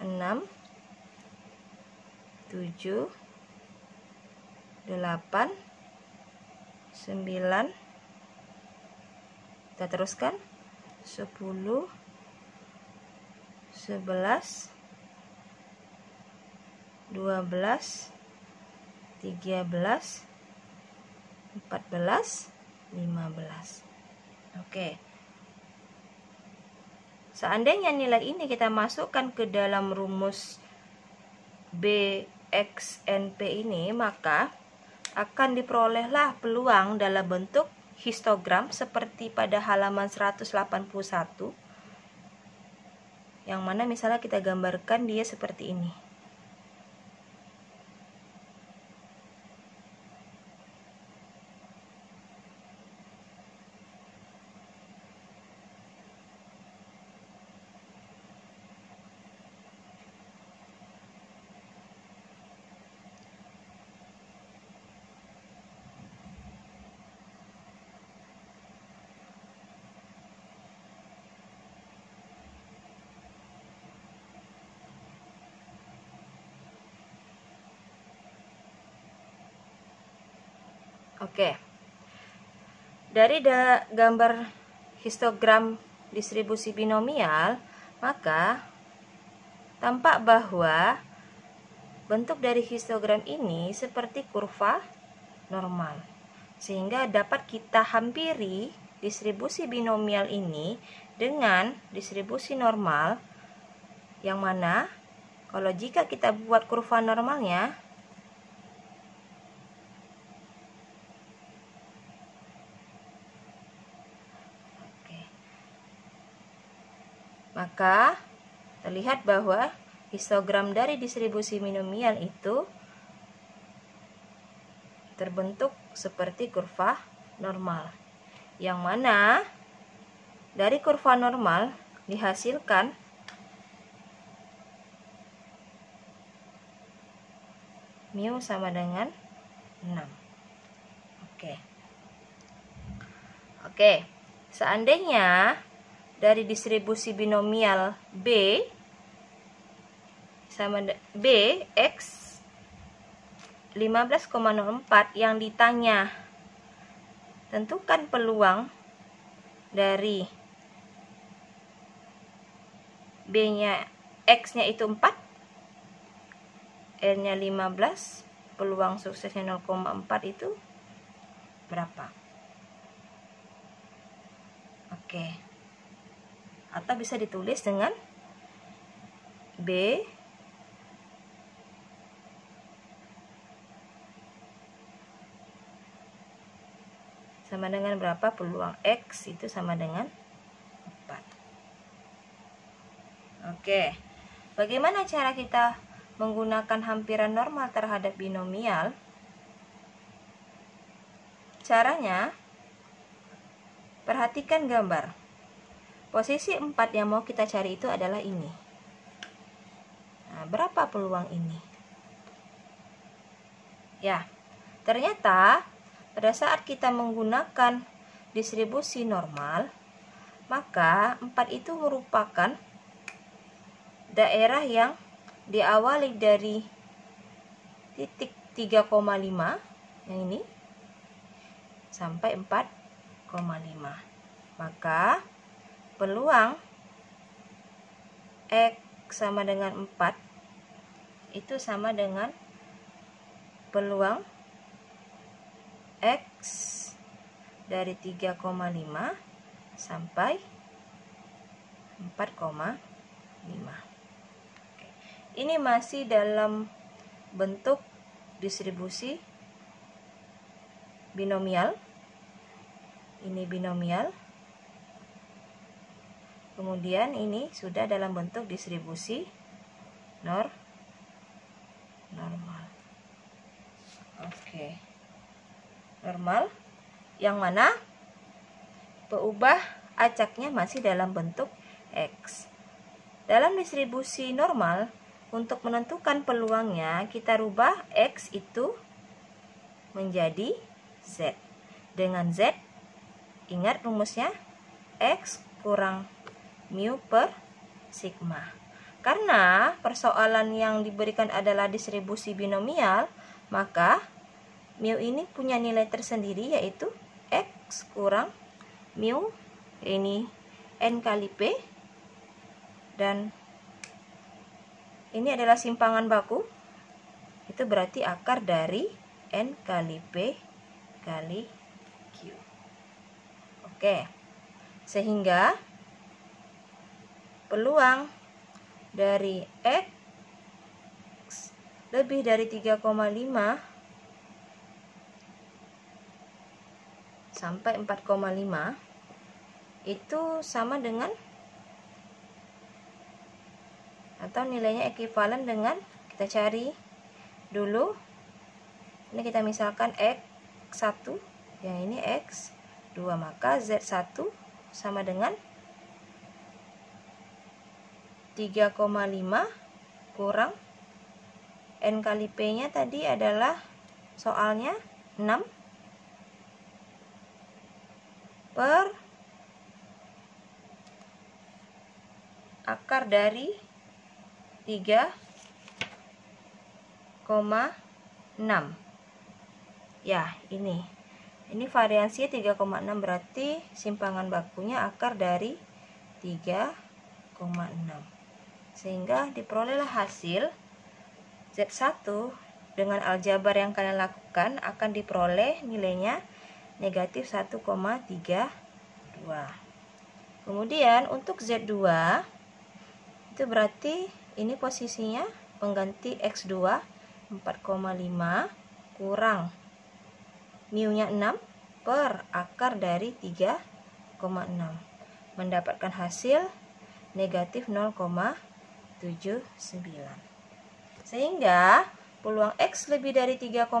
6, 7, 8, 9. Kita teruskan 10, 11, 12, 13, 14, 15. Oke. Seandainya nilai ini kita masukkan ke dalam rumus B, X, N, P ini, maka akan diperolehlah peluang dalam bentuk histogram seperti pada halaman 181, yang mana misalnya kita gambarkan dia seperti ini. Oke, dari gambar histogram distribusi binomial, maka tampak bahwa bentuk dari histogram ini seperti kurva normal, sehingga dapat kita hampiri distribusi binomial ini dengan distribusi normal, yang mana kalau jika kita buat kurva normalnya, maka terlihat bahwa histogram dari distribusi binomial itu terbentuk seperti kurva normal, yang mana dari kurva normal dihasilkan mu sama dengan 6. Oke. Seandainya dari distribusi binomial B sama B X 15,04 yang ditanya tentukan peluang dari B-nya, X-nya itu 4, N-nya 15, peluang suksesnya 0,4 itu berapa? Oke. Atau bisa ditulis dengan B sama dengan berapa, peluang X itu sama dengan 4. Oke, bagaimana cara kita menggunakan hampiran normal terhadap binomial? Caranya, perhatikan gambar. Posisi 4 yang mau kita cari itu adalah ini. Nah, berapa peluang ini? Ya, ternyata pada saat kita menggunakan distribusi normal, maka 4 itu merupakan daerah yang diawali dari titik 3,5 yang ini sampai 4,5. Maka peluang X sama dengan 4 itu sama dengan peluang X dari 3,5 sampai 4,5. Ini masih dalam bentuk distribusi binomial. Ini binomial. Kemudian ini sudah dalam bentuk distribusi normal. Oke. Normal yang mana peubah acaknya masih dalam bentuk X. Dalam distribusi normal, untuk menentukan peluangnya kita rubah X itu menjadi Z. Dengan Z, ingat rumusnya, X kurang mu per sigma. Karena persoalan yang diberikan adalah distribusi binomial, maka mu ini punya nilai tersendiri, yaitu X kurang mu, ini N kali P, dan ini adalah simpangan baku, itu berarti akar dari N kali P kali Q. Oke, sehingga peluang dari X lebih dari 3,5 sampai 4,5 itu sama dengan, atau nilainya ekuivalen dengan, kita cari dulu, ini kita misalkan X1, yang ini X2, maka Z1 sama dengan 3,5 kurang N kali P nya tadi adalah soalnya 6 per akar dari 3,6. Ya, ini variansinya 3,6, berarti simpangan bakunya akar dari 3,6. Sehingga diperolehlah hasil Z1 dengan aljabar yang kalian lakukan akan diperoleh nilainya negatif 1,32. Kemudian untuk Z2 itu berarti ini posisinya pengganti X2 4,5 kurang mu nya 6 per akar dari 3,6, mendapatkan hasil negatif 0,79. Sehingga peluang X lebih dari 3,5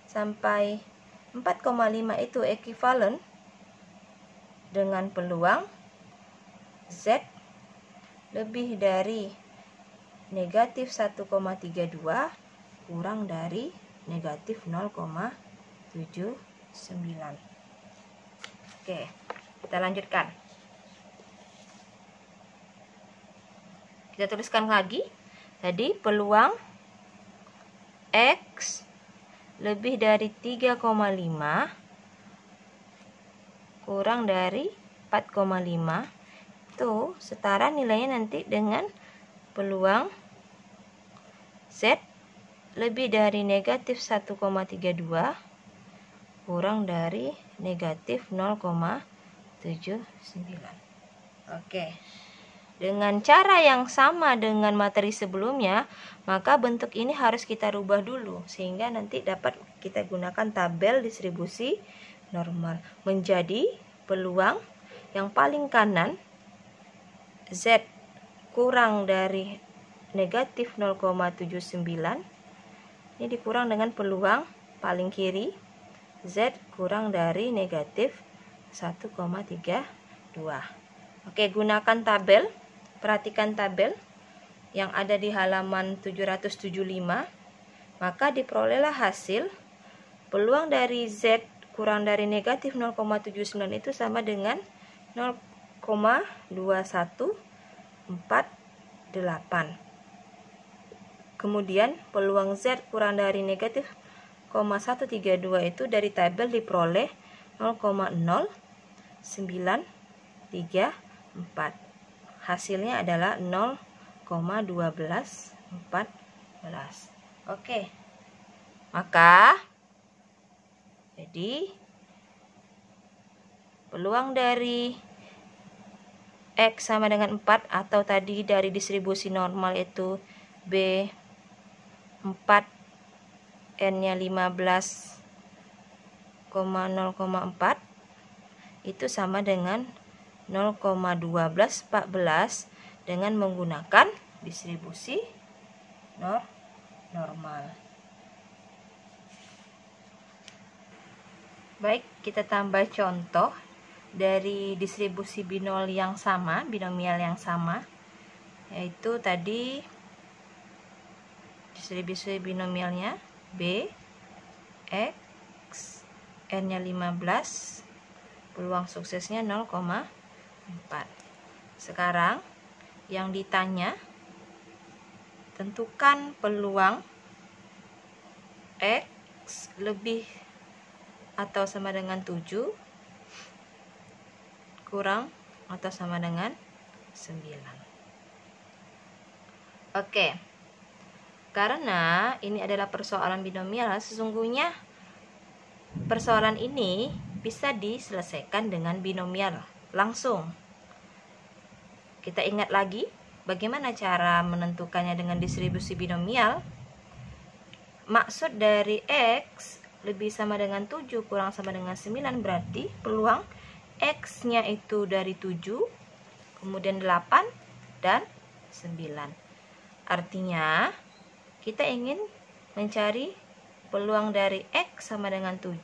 sampai 4,5 itu ekuivalen dengan peluang Z lebih dari negatif 1,32 kurang dari negatif 0,79. Oke, kita lanjutkan. Kita tuliskan lagi. Tadi peluang X lebih dari 3,5 kurang dari 4,5 itu setara nilainya nanti dengan peluang Z lebih dari negatif 1,32 kurang dari negatif 0,79. Oke. Dengan cara yang sama dengan materi sebelumnya, maka bentuk ini harus kita rubah dulu sehingga nanti dapat kita gunakan tabel distribusi normal. Menjadi peluang yang paling kanan Z kurang dari negatif 0,79 ini dikurang dengan peluang paling kiri Z kurang dari negatif 1,32. Oke, gunakan tabel. Perhatikan tabel yang ada di halaman 775, maka diperolehlah hasil peluang dari Z kurang dari negatif 0,79 itu sama dengan 0,2148. Kemudian peluang Z kurang dari negatif 0,132 itu dari tabel diperoleh 0,0934. Hasilnya adalah 0,1214. Oke. Maka jadi peluang dari X sama dengan 4 atau tadi dari distribusi normal itu B4 N-nya 15,0,4 itu sama dengan 0,1214 dengan menggunakan distribusi normal. Baik, kita tambah contoh dari distribusi binomial yang sama, yaitu tadi distribusi binomialnya B X N-nya 15, peluang suksesnya 0,4. Sekarang yang ditanya, tentukan peluang X lebih atau sama dengan 7 kurang atau sama dengan 9. Oke. Karena ini adalah persoalan binomial, sesungguhnya persoalan ini bisa diselesaikan dengan binomial langsung. Kita ingat lagi bagaimana cara menentukannya dengan distribusi binomial. Maksud dari X lebih sama dengan 7 kurang sama dengan 9 berarti peluang X-nya itu dari 7, kemudian 8, dan 9. Artinya kita ingin mencari peluang dari X sama dengan 7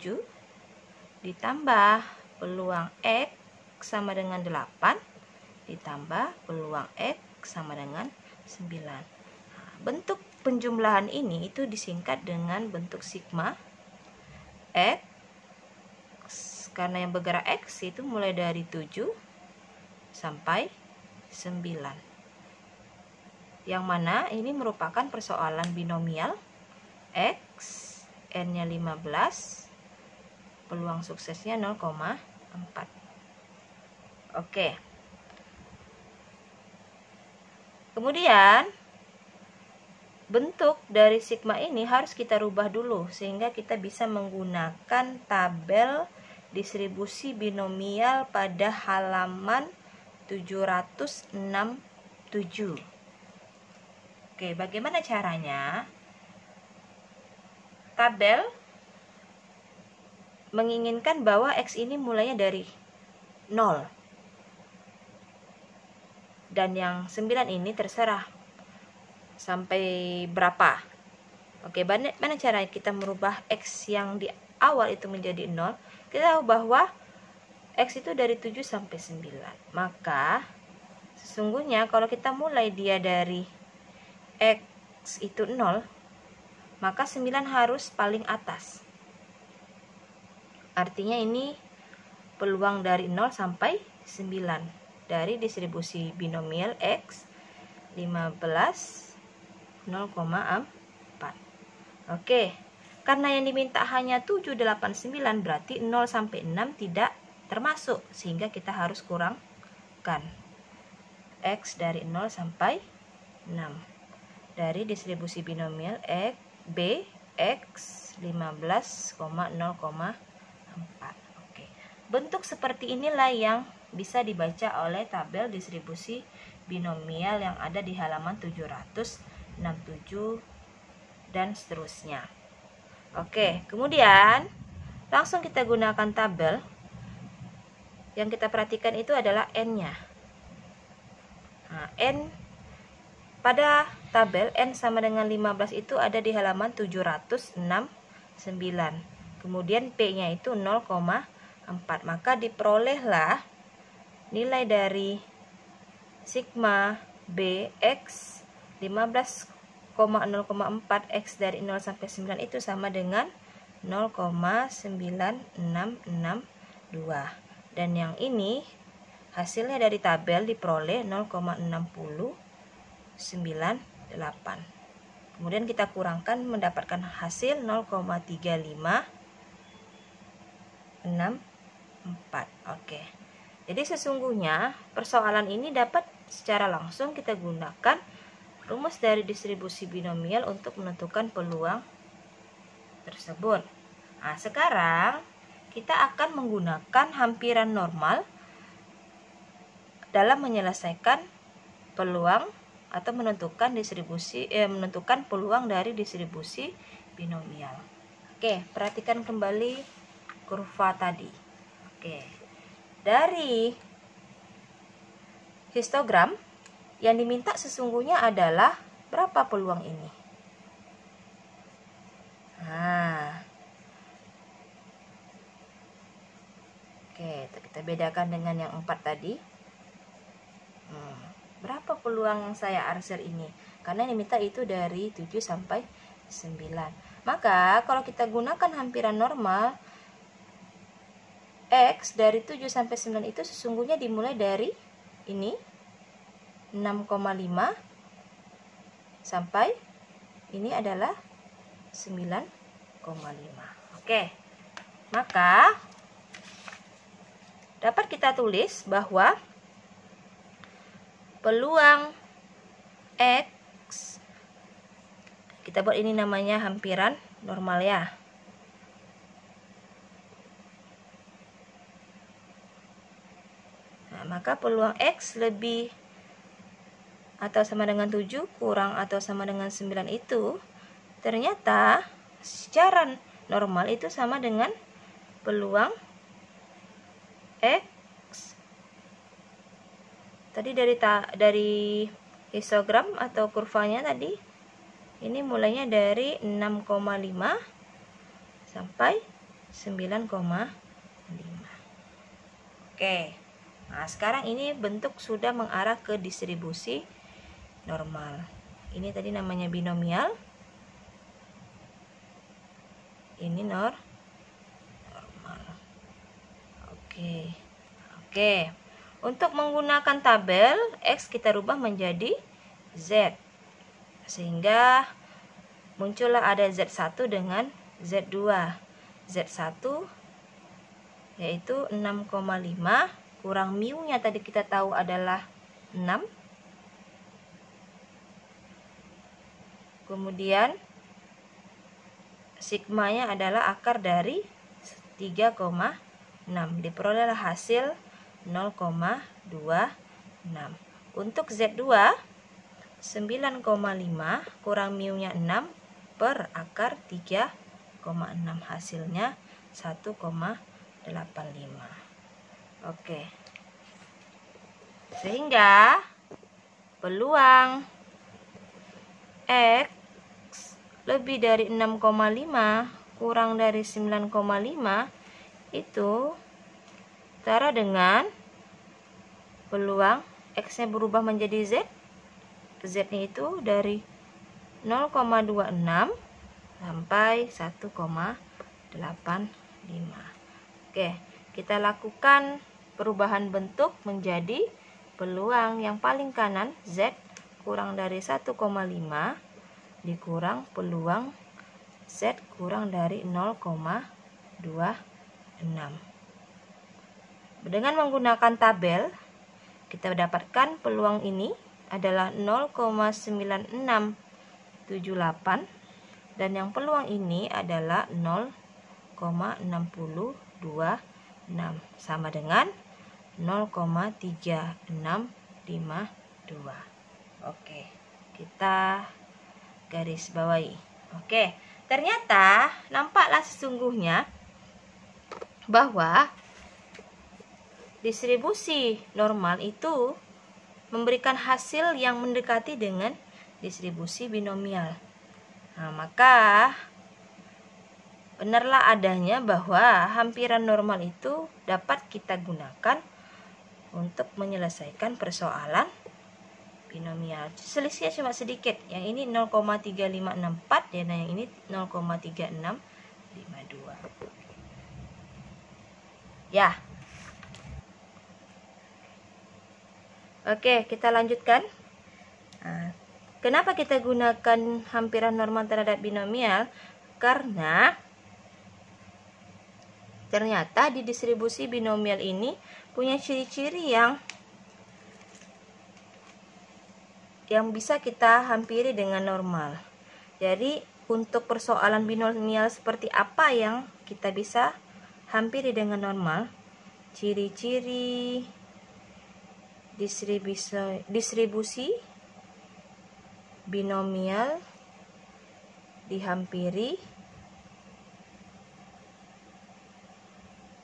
ditambah peluang X sama dengan 8 ditambah peluang X sama dengan 9. Bentuk penjumlahan ini itu disingkat dengan bentuk sigma X, karena yang bergerak X itu mulai dari 7 sampai 9. Yang mana ini merupakan persoalan binomial. X, N-nya 15, peluang suksesnya 0,4. Oke. Kemudian bentuk dari sigma ini harus kita rubah dulu sehingga kita bisa menggunakan tabel distribusi binomial pada halaman 767. Oke, bagaimana caranya? Tabel menginginkan bahwa X ini mulainya dari 0. Dan yang 9 ini terserah sampai berapa. Oke, bagaimana cara kita merubah X yang di awal itu menjadi 0? Kita tahu bahwa X itu dari 7 sampai 9. Maka sesungguhnya kalau kita mulai dia dari X itu 0, maka 9 harus paling atas. Artinya ini peluang dari 0 sampai 9 dari distribusi binomial X 15 0,4. Oke, karena yang diminta hanya 7, 8, 9 berarti 0 sampai 6 tidak termasuk, sehingga kita harus kurangkan X dari 0 sampai 6 dari distribusi binomial B X 15,0,4. Oke. Bentuk seperti inilah yang bisa dibaca oleh tabel distribusi binomial yang ada di halaman 767 dan seterusnya. Oke, kemudian langsung kita gunakan tabel. Yang kita perhatikan itu adalah N-nya. Nah, N pada tabel N sama dengan 15 itu ada di halaman 769. Kemudian P-nya itu 0,4. Maka diperolehlah nilai dari sigma B X 15,0,4 X dari 0 sampai 9 itu sama dengan 0,9662. Dan yang ini hasilnya dari tabel diperoleh 0,6098. Kemudian kita kurangkan mendapatkan hasil 0,3564. Oke. Jadi sesungguhnya persoalan ini dapat secara langsung kita gunakan rumus dari distribusi binomial untuk menentukan peluang tersebut. Nah, sekarang kita akan menggunakan hampiran normal dalam menyelesaikan peluang atau menentukan peluang dari distribusi binomial. Oke, perhatikan kembali kurva tadi. Oke. Dari histogram yang diminta sesungguhnya adalah berapa peluang ini? Nah. Oke, kita bedakan dengan yang 4 tadi. Berapa peluang yang saya arsir ini? Karena yang diminta itu dari 7 sampai 9. Maka kalau kita gunakan hampiran normal, X dari 7 sampai 9 itu sesungguhnya dimulai dari ini 6,5 sampai ini adalah 9,5. Oke. Maka dapat kita tulis bahwa peluang X, kita buat ini namanya hampiran normal ya. Nah, maka peluang X lebih atau sama dengan 7 kurang atau sama dengan 9 itu ternyata secara normal itu sama dengan peluang X. Tadi dari histogram atau kurvanya tadi ini mulainya dari 6,5 sampai 9,5. Oke. Nah, sekarang ini bentuk sudah mengarah ke distribusi normal. Ini tadi namanya binomial. Ini normal. Oke. Untuk menggunakan tabel X kita rubah menjadi Z. Sehingga muncullah ada Z1 dengan Z2. Z1 yaitu 6,5 kurang mu-nya tadi kita tahu adalah 6. Kemudian sigmanya adalah akar dari 3,6. Diperolehlah hasil 0,26. Untuk Z2 9,5 kurang mu-nya 6 per akar 3,6, hasilnya 1,85. Oke. Sehingga peluang X lebih dari 6,5 kurang dari 9,5 itu setara dengan peluang X-nya berubah menjadi Z. Z-nya itu dari 0,26 sampai 1,85. Oke, kita lakukan perubahan bentuk menjadi peluang yang paling kanan Z kurang dari 1,5 dikurang peluang Z kurang dari 0,26. Dengan menggunakan tabel kita dapatkan peluang ini adalah 0,9678 dan yang peluang ini adalah 0,6026 sama dengan 0,3652. Oke, kita garis bawahi. Oke, ternyata nampaklah sesungguhnya bahwa distribusi normal itu memberikan hasil yang mendekati dengan distribusi binomial. Nah, maka benarlah adanya bahwa hampiran normal itu dapat kita gunakan untuk menyelesaikan persoalan binomial. Selisihnya cuma sedikit. Yang ini 0,3564 dan yang ini 0,3652. Ya. Oke, kita lanjutkan. Nah, kenapa kita gunakan hampiran normal terhadap binomial? Karena ternyata di distribusi binomial ini punya ciri-ciri yang bisa kita hampiri dengan normal. Jadi, untuk persoalan binomial seperti apa yang kita bisa hampiri dengan normal? Ciri-ciri distribusi binomial dihampiri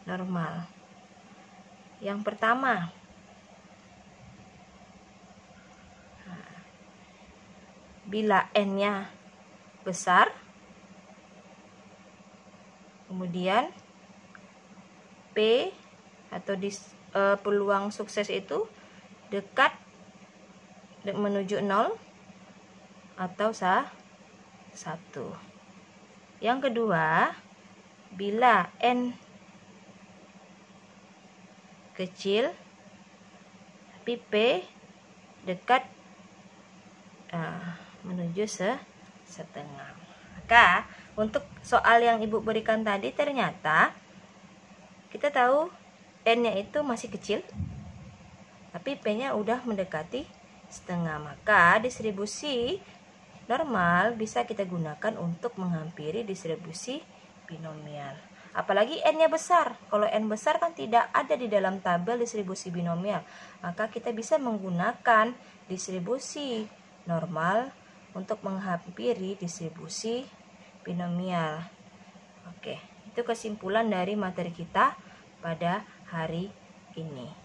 normal. Yang pertama, bila n-nya besar, kemudian P atau peluang sukses itu dekat menuju 0 atau 1. Yang kedua, bila n kecil tapi P dekat menuju setengah. Maka untuk soal yang Ibu berikan tadi ternyata kita tahu N-nya itu masih kecil, tapi P-nya udah mendekati setengah. Maka distribusi normal bisa kita gunakan untuk menghampiri distribusi binomial. Apalagi N-nya besar. Kalau N besar kan tidak ada di dalam tabel distribusi binomial. Maka kita bisa menggunakan distribusi normal untuk menghampiri distribusi binomial. Oke, itu kesimpulan dari materi kita pada hari ini.